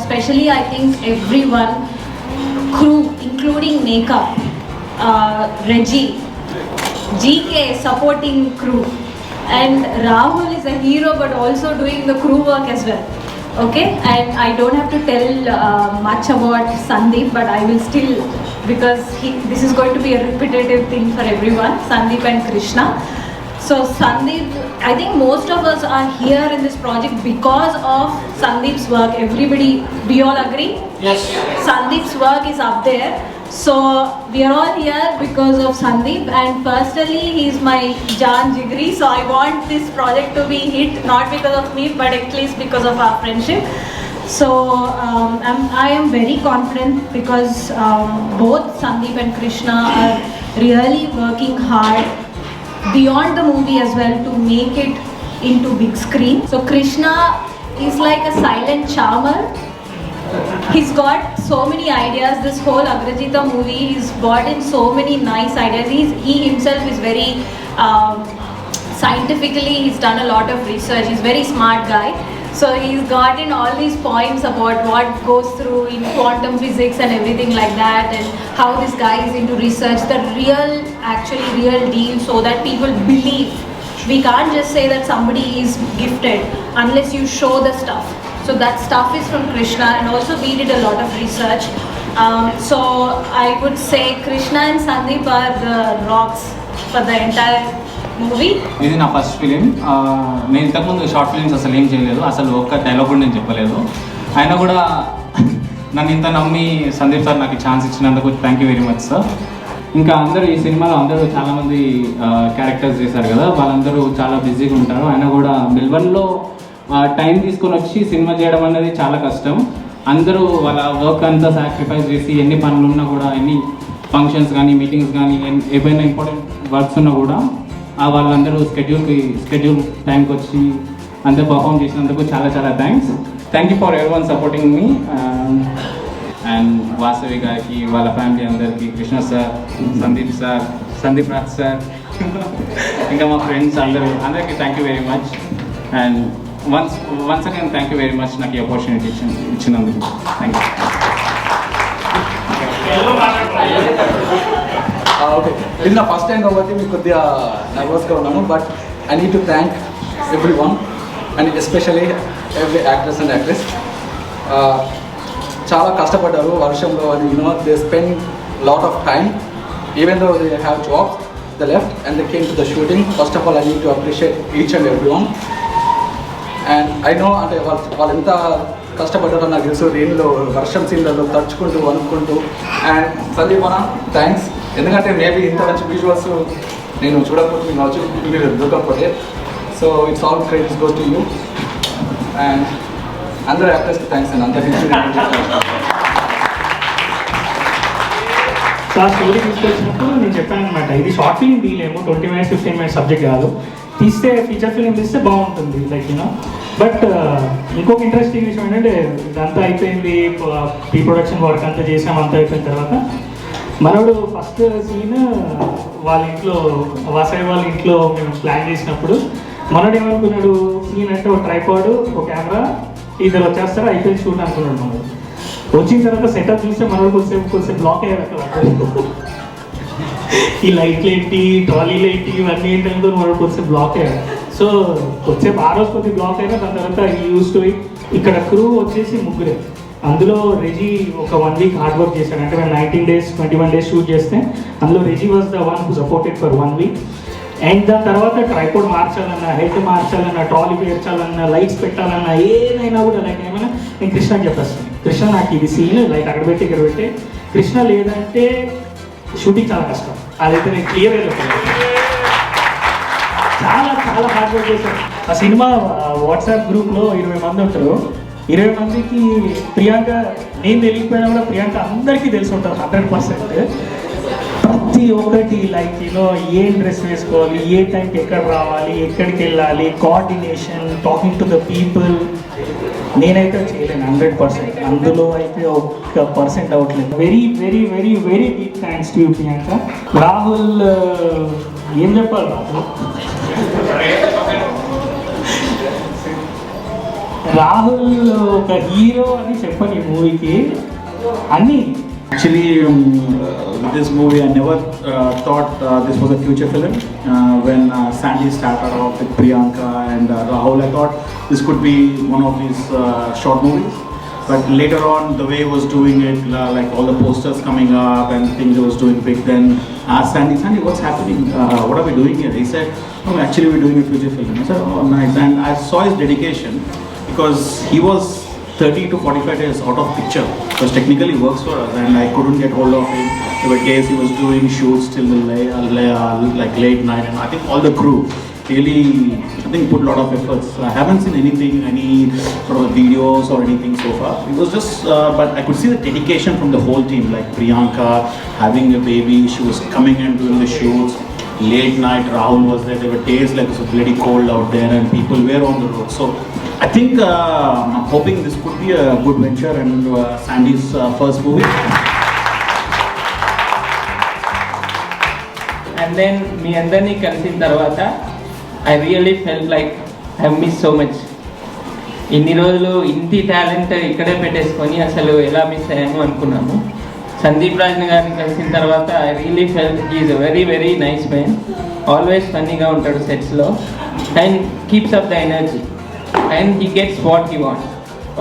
especially I think everyone, crew, including makeup, Reggie, GK supporting crew, and Rahul is a hero but also doing the crew work as well. Okay, and I don't have to tell much about Sandeep, but I will still, because this is going to be a repetitive thing for everyone, Sandeep and Krishna. So Sandeep, I think most of us are here in this project because of Sandeep's work. Everybody, we all agree? Yes. Sandeep's work is up there. So we are all here because of Sandeep, and personally he's my Jaan Jigri, so I want this project to be hit, not because of me but at least because of our friendship. So I am very confident because both Sandeep and Krishna are really working hard beyond the movie as well to make it into big screen. So Krishna is like a silent charmer. He's got so many ideas. This whole Agrajita movie, he's brought in so many nice ideas. He himself is very scientifically, he's done a lot of research. He's a very smart guy. So he's got in all these points about what goes through in quantum physics and everything like that, and how this guy is into research, the real deal, so that people believe. We can't just say that somebody is gifted unless you show the stuff. So that stuff is from Krishna, and also we did a lot of research. So I would say Krishna and Sandeep are the rocks for the entire movie. ఇది నా first film. నేను ఇంతకుముందు short films అసలు ఏం చేయలేదు, అసలు ఒక్క dialogue కూడా నేను చెప్పలేదు. అయినా కూడా నన్ను ఇంత నమ్మి సందీప్ సార్ నాకు ఛాన్స్ ఇచ్చినందుకు thank you very much sir. ఇంకా అందరూ ఈ సినిమాలో అందరూ చాలామంది క్యారెక్టర్స్ చేశారు కదా, వాళ్ళందరూ చాలా బిజీగా ఉంటారు. అయినా కూడా మెల్బర్న్లో టైం తీసుకొని వచ్చి సినిమా చేయడం అనేది చాలా కష్టం. అందరూ వాళ్ళ వర్క్ అంతా సాక్రిఫైస్ చేసి ఎన్ని పనులు ఉన్నా కూడా, ఎన్ని ఫంక్షన్స్ కానీ మీటింగ్స్ కానీ ఏవైనా ఇంపార్టెంట్ వర్క్స్ ఉన్నా కూడా వాళ్ళందరూ స్కెడ్యూల్ టైంకి వచ్చి అందరూ పర్ఫామ్ చేసినందుకు చాలా చాలా thanks. Thank you for every one supporting me. And Vasavi గారికి, వాళ్ళ ఫ్యామిలీ అందరికీ, కృష్ణ సార్, సందీప్ రాజ్ సార్, ఇంకా మా ఫ్రెండ్స్ అందరికీ thank you very much. And once again thank you very much నాకు ఈ ఆపర్చునిటీ ఇచ్చినందుకు. Thank you. ఓకే, ఇది నా ఫస్ట్ టైం కాబట్టి మీకు కొద్దిగా నర్వస్గా ఉన్నాను, but I need to thank every one and especially every actors and actress. చాలా కష్టపడ్డారు వర్షంలో, అది they spend lot of time even though they have jobs, they left and they came to the shooting. First of all I need to appreciate each and every one. And I know అంటే వాళ్ళు ఎంత కష్టపడ్డారో నాకు తెలుసు, రెయిన్లో వర్షం సీన్లలో తడుచుకుంటూ వణుక్కుంటూ. And Sandeep అన్న thanks, ఎందుకంటే maybe ఇంత మంచి విజువల్స్ నేను చూడకపోతే మీరు దొరకకపోతే. So it's all credits goes to you. And అందరు యాక్టర్స్కి థ్యాంక్స్ అండి, అందరికీ. ఆ స్టోరీ తీసుకొచ్చినప్పుడు నేను చెప్పాను అనమాట, ఇది షార్ట్ ఫిల్మ్ తీయలేము, 20 minutes 15 minutes సబ్జెక్ట్ కాదు, తీస్తే ఫీచర్ ఫిల్మ్ తీస్తే బాగుంటుంది లైక్ యూనో. బట్ ఇంకొక ఇంట్రెస్టింగ్ విషయం ఏంటంటే, ఇదంతా అయిపోయింది, ప్రీ ప్రొడక్షన్ వర్క్ అంతా చేసాం, అంతా అయిపోయిన తర్వాత మనోడు ఫస్ట్ సీన్ వాళ్ళ ఇంట్లో, వాసవి వాళ్ళ ఇంట్లో మేము ప్లాన్ చేసినప్పుడు మనోడు ఏమనుకున్నాడు, సీన్ అంటే ఒక ట్రైపాడ్, ఒక కెమెరా, ఇద్దరు వచ్చేస్తారు, అయిపోయింది షూట్ అనుకున్నాడు. మనోడు వచ్చిన తర్వాత సెటప్ చూస్తే మనోడు కొంచెం బ్లాక్ అయ్యారు అక్కడ. ఈ లైట్లు ఏంటి, ట్రాలీలు ఏంటి, ఇవన్నీ ఏంటంటే మనోడు కొంచెం బ్లాక్ అయ్యారు. సో వచ్చేపు ఆ రోజు కొద్దిగా బ్లాక్ అయినా, దాని తర్వాత యూస్ టు ఇట్. ఇక్కడ క్రూ వచ్చేసి ముగ్గురే, అందులో రెజీ ఒక 1 week హార్డ్ వర్క్ చేశాడు. అంటే మేము 19 days 21 days షూట్ చేస్తే అందులో Reji was the one who supported for 1 week. And దాని తర్వాత ట్రైపోడ్ మార్చాలన్నా, హెడ్ మార్చాలన్నా, ట్రాలీ పేర్చాలన్నా, లైట్స్ పెట్టాలన్నా, ఏదైనా కూడా లైక్ ఏమైనా నేను కృష్ణకి చెప్పేస్తాను, కృష్ణ నాకు ఇది సీన్ లైట్ అక్కడ పెట్టి ఇక్కడ పెట్టి, కృష్ణ లేదంటే షూటింగ్ చాలా కష్టం. అదైతే నేను క్లియర్ అయిపోయాను. చాలా చాలా హార్డ్ వర్క్ చేశాను. ఆ సినిమా వాట్సాప్ గ్రూప్లో 20 మంది ఉంటారు. 20 మందికి ప్రియాంక, నేను తెలియకపోయినా కూడా ప్రియాంక అందరికీ తెలిసి ఉంటారు 100%. ప్రతి ఒక్కటి లైక్ యూనో ఏం డ్రెస్ వేసుకోవాలి, ఏ టైంకి ఎక్కడ రావాలి, ఎక్కడికి వెళ్ళాలి, coordination, talking to the people, నేనైతే చేయలేను 100%. అందులో అయితే 1% అవ్వట్లేదు. Very very very very big thanks to you Priyanka. Rahul ఏం చెప్పాలి రాహుల్, రాహుల్ ఒక హీరో అని చెప్పని మూవీకి అన్నీ. Actually, with this movie, I never thought this was a future film. When Sandy started off with Priyanka and Rahul, I thought this could be one of his short movies. But later on, the way he was doing it, like all the posters coming up and things he was doing big, then asked Sandy, what's happening? What are we doing here? He said, no, actually we're doing a future film. I said, oh, nice. And I saw his dedication because he was 30 to 45 days out of picture because technically works for us and I couldn't get hold of him. There were days he was doing shoots till the late night, and I think all the crew really, I think, put a lot of efforts. I haven't seen anything, any sort of videos or anything so far. It was just, but I could see the dedication from the whole team, like Priyanka having a baby, she was coming and doing the shoots. Late night, Rahul was there. There were days like it was bloody cold out there and people were on the road. So I think I'm hoping this could be a good venture and Sandy's first movie. And then మీ అందరినీ కలిసిన తర్వాత I really felt like I miss so much. ఇన్ని రోజులు ఇంటి talent ఇక్కడే పెట్టేసుకొని అసలు ఎలా మిస్ అయ్యాము అనుకున్నాము. సందీప్ రాజన్ గారిని కలిసిన తర్వాత I really felt is a very very nice man. Always ఫన్నీగా ఉంటాడు సెట్స్లో and keeps up the energy and he gets what he want.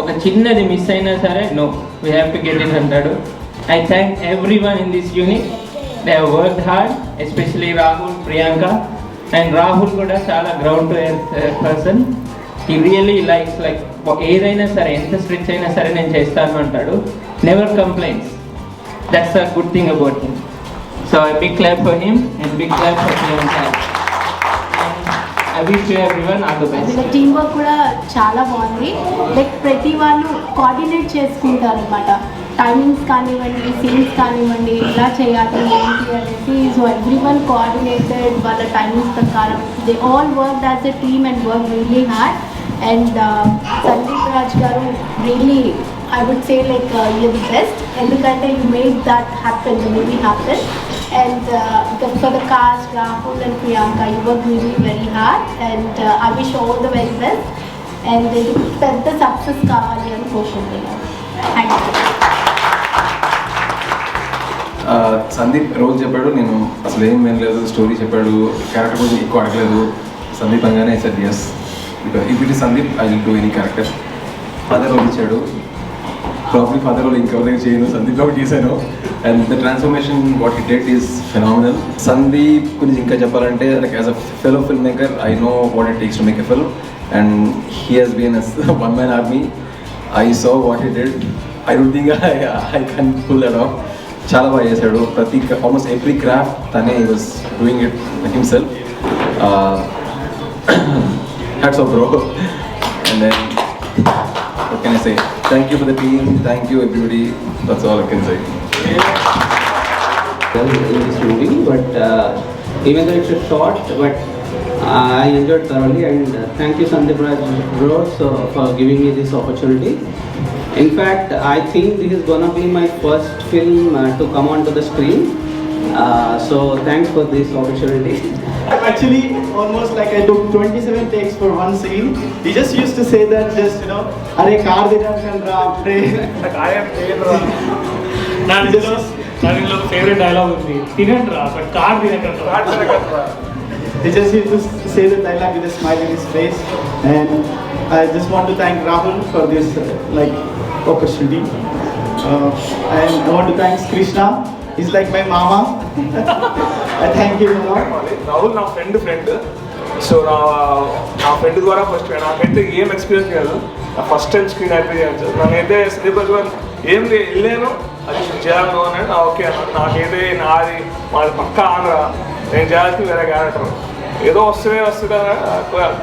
ఒక చిన్నది మిస్ అయినా సరే no we have to get it అంటాడు. I thank everyone in this unit. They have worked hard, especially Rahul, Priyanka. And Rahul కూడా చాలా ground to earth person. He really likes like ఏదైనా సరే ఎంత స్ట్రిక్ట్ అయినా సరే నేను చేస్తాను అంటాడు. Never complaints. That's a good thing about him. So I big clap for him and big clap for Priyanka. I wish you everyone all the best. Team work కూడా చాలా బాగుంది. లైక్ ప్రతి వాళ్ళు కోఆర్డినేట్ చేసుకుంటారు అనమాట. టైమింగ్స్ కానివ్వండి, సీన్స్ కానివ్వండి, ఇలా చేయాలి ఏంటి అనేసి. సో ఎవ్రీ వన్ కోఆర్డినేటెడ్ వాళ్ళ టైమింగ్స్ ప్రకారం. They all work as a team and work really hard. And Sandeep Raj గారు really I would say like you're the best. ఎందుకంటే you made that happen, the movie happen. And for the cast, Rahul and Priyanka, you worked really very hard. And I wish you all the very best. And ఇది పెద్ద success కావాలి అని కోరుకుంటున్నాను. Thank you. Sandeep role చెప్పాడు, నేను అసలు ఏం వినలేదు. స్టోరీ చెప్పాడు, క్యారెక్టర్ గురించి ఎక్కువ అడగలేదు. సందీప్ అనగానే sir yes, because if it is Sandeep I will do any character. Father role ఇచ్చాడు, ప్రాబ్లీ ఫాదర్ రోల్ ఇంకెవరైనా చేయను, సందీప్ కాబట్టి చేశాను. And the transformation what he did is phenomenal. Sandeep గురించి ఇంకా చెప్పాలంటే like as a fellow film maker I know what it takes to make a film and he he's been a one man army. I saw what he did. I don't think I can pull that off. చాలా బాగా చేశాడు. ప్రతి almost every craft తనే he was doing it himself. Hats off bro. And then what can I say? Thank you for the team. Thank you everybody. That's all I can say. In this movie, but even though it's a short, but I enjoyed thoroughly, and thank you Sandeep Raj bro for giving me this opportunity. In fact, I think this is gonna be my first film to come onto the screen. So thanks for this opportunity. Actually, almost like I took 27 takes for one scene. He just used to say that, just you know, "Arey car dina kandra apne." Like I am Pedro. నా ఇంట్లో favourite dialogue ఉంది, తినండ్రా but కార్ తినకండ్రా. He just used to say the dialogue with a smile in his face. And I just want to thank Rahul for this like opportunity. And I want to thank Krishna. He's like my mama. I thank him a lot. Rahul నా friend so నా friend ద్వారా first నాకైతే ఏం experience లేదు. నా first time screen experience. నాకైతే సందీప్ రాజ్ ఏం వెళ్ళాను అది చేయాలను అన్నాడు. ఓకే అన్నాడు. నాకైతే నాది మాది పక్క ఆంధ్ర, నేను చేయాల్సింది వేరే క్యారెక్టర్. ఏదో వస్తుంది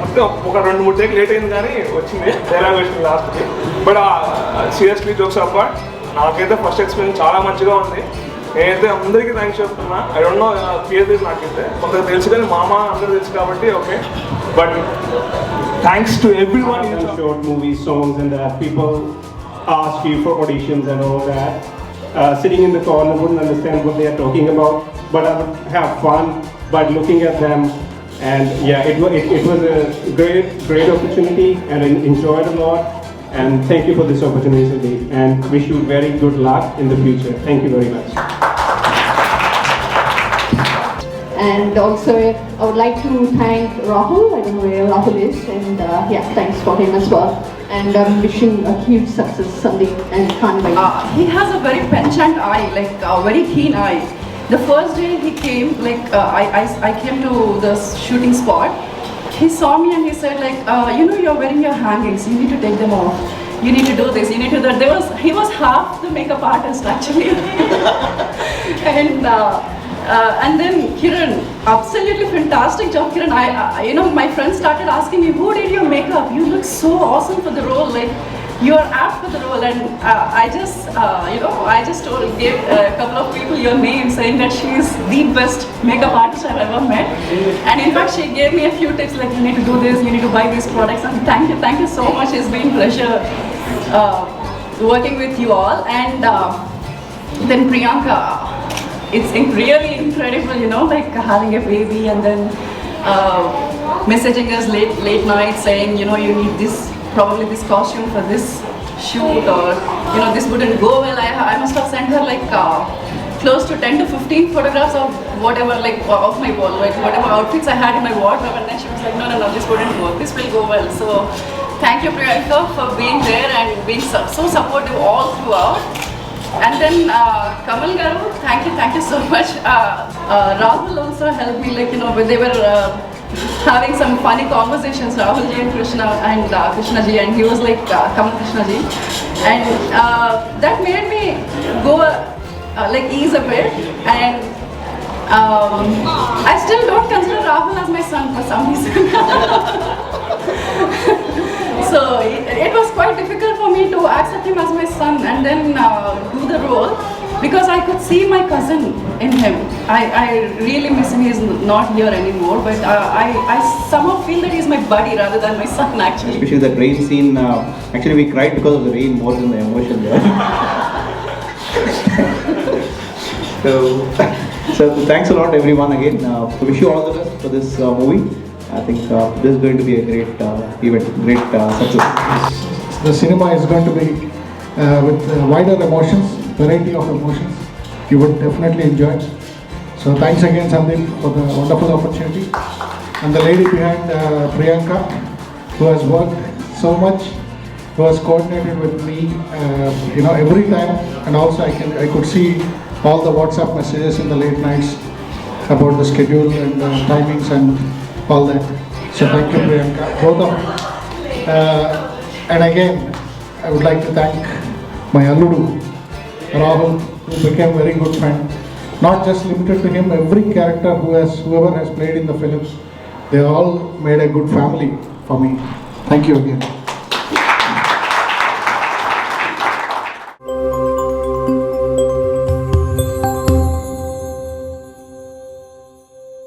మొత్తం ఒక 2-3 టేక్ లేట్ అయింది కానీ వచ్చింది, డైలాగ్ వచ్చింది లాస్ట్కి. బట్ సీరియస్లీ జోక్స్ అపార్ట్ నాకైతే ఫస్ట్ ఎక్స్పీరియన్స్ చాలా మంచిగా ఉంది. నేనైతే అందరికీ థ్యాంక్స్ చెప్తున్నా. I don't know clear this, నాకైతే కొందరు తెలుసు కానీ మామ అందరూ తెలుసు కాబట్టి okay. But thanks to every one. Short movie songs and that people ask you for auditions and all that. Sitting in the corner wouldn't understand what they are talking about, but I would have fun by looking at them. And yeah, it was a great opportunity and I enjoyed a lot. And thank you for this opportunity, Sandeep. And wish you very good luck in the future. Thank you very much. And also, I would like to thank Rahul. I don't know where Rahul is, and yeah, thanks for him as well. And I'm wishing a huge success, Sandeep, and can't wait. He has a very penchant eye, like a very keen eye. The first day he came, like I came to the shooting spot. He saw me and he said, like, you know, you're wearing your hangings. You need to take them off. You need to do this. You need to do that. He was half the makeup artist actually, and then Kiran, absolutely fantastic job, Kiran. You know, my friends started asking me, who did your makeup? You look so awesome for the role. Like, you are apt for the role. And I just gave a couple of people your name, saying that she is the best makeup artist I've ever met. And in fact, she gave me a few tips, like, you need to do this, you need to buy these products. And thank you so much. It's been a pleasure working with you all. And then Priyanka. It's really incredible, you know, like having a baby and then messaging us late night saying, you know, you need this, probably this costume for this shoot, or, you know, this wouldn't go well. I must have sent her like close to 10 to 15 photographs of whatever, like of my wall, like whatever outfits I had in my wardrobe, and then she was like, no, this wouldn't work, this will go well. So thank you, Priyanka, for being there and being so supportive all throughout. And then Kamal Garu, thank you so much. Rahul also helped me, like, you know, when they were having some funny conversations, Rahul ji and Krishna ji, and he was like Kamal Krishna ji, and that made me go like ease a bit. And I still don't consider Rahul as my son for some reason. So it was quite difficult for me to accept him as my son and then do the role, because I could see my cousin in him. I really miss him. He's not here anymore, but I somehow feel that he's my buddy rather than my son, actually. Especially that rain scene. Actually, we cried because of the rain more than the emotion there. So thanks a lot, everyone, again. Wish you all the best for this movie. I think this is going to be a great event, great success. The cinema is going to be with wider emotions, variety of emotions. You would definitely enjoy. So thanks again, Sandeep, for the wonderful opportunity. And the lady behind, Priyanka, who has worked so much, who has coordinated with me, you know, every time. And also I could see all the WhatsApp messages in the late nights about the schedule and timings and all that. So thank you, Priyanka, both of you. And again, I would like to thank my Alludu, Rahul, who became a very good friend. Not just limited to him, every character whoever has played in the film, they all made a good family for me. Thank you again.